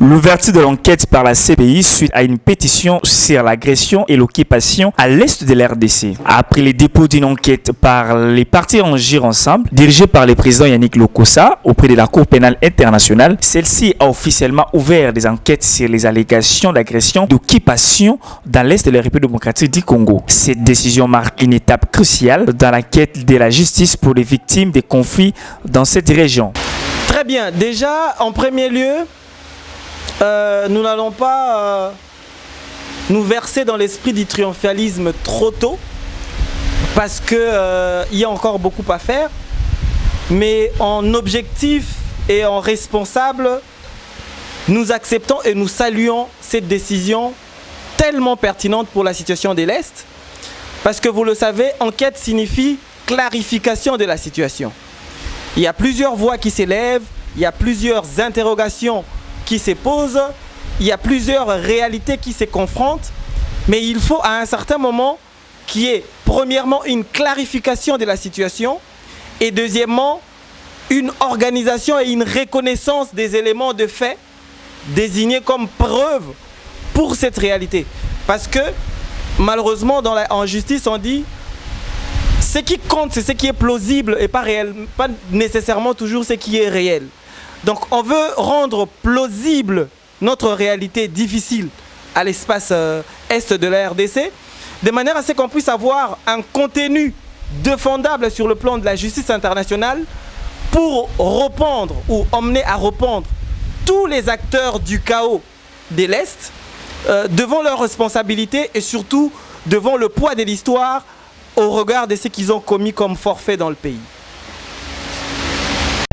L'ouverture de l'enquête par la CPI suite à une pétition sur l'agression et l'occupation à l'est de la RDC. Après le dépôt d'une enquête par les partis Agir Ensemble, dirigée par le président Yannick Lokossa auprès de la Cour pénale internationale, celle-ci a officiellement ouvert des enquêtes sur les allégations d'agression, d'occupation dans l'est de la République démocratique du Congo. Cette décision marque une étape cruciale dans la quête de la justice pour les victimes des conflits dans cette région. Très bien. Déjà, en premier lieu, nous n'allons pas nous verser dans l'esprit du triomphalisme trop tôt parce qu'il y a encore beaucoup à faire, mais en objectif et en responsable, nous acceptons et nous saluons cette décision tellement pertinente pour la situation de l'Est parce que vous le savez, enquête signifie clarification de la situation. Il y a plusieurs voix qui s'élèvent, il y a plusieurs interrogations qui se posent, il y a plusieurs réalités qui se confrontent, mais il faut à un certain moment qu'il y ait premièrement une clarification de la situation et deuxièmement une organisation et une reconnaissance des éléments de fait désignés comme preuve pour cette réalité. Parce que malheureusement en justice on dit ce qui compte c'est ce qui est plausible et pas nécessairement toujours ce qui est réel. Donc on veut rendre plausible notre réalité difficile à l'espace est de la RDC, de manière à ce qu'on puisse avoir un contenu défendable sur le plan de la justice internationale pour répondre ou emmener à répondre tous les acteurs du chaos de l'Est devant leurs responsabilités et surtout devant le poids de l'histoire au regard de ce qu'ils ont commis comme forfait dans le pays.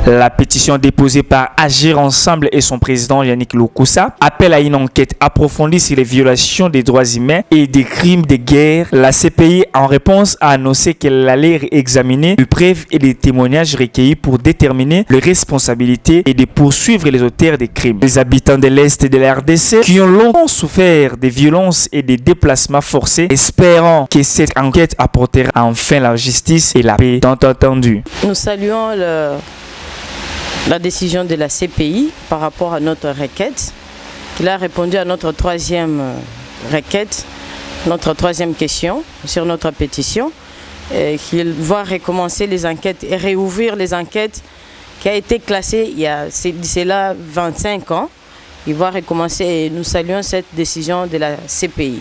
La pétition déposée par Agir Ensemble et son président Yannick Lokossa appelle à une enquête approfondie sur les violations des droits humains et des crimes de guerre. La CPI, en réponse, a annoncé qu'elle allait examiner les preuves et les témoignages recueillis pour déterminer les responsabilités et de poursuivre les auteurs des crimes. Les habitants de l'Est de la RDC, qui ont longtemps souffert des violences et des déplacements forcés, espérant que cette enquête apportera enfin la justice et la paix tant attendue. Nous saluons la décision de la CPI par rapport à notre requête, qu'il a répondu à notre troisième requête, notre troisième question sur notre pétition, qu'il va recommencer les enquêtes et réouvrir les enquêtes qui a été classée il y a là 25 ans. Il va recommencer et nous saluons cette décision de la CPI.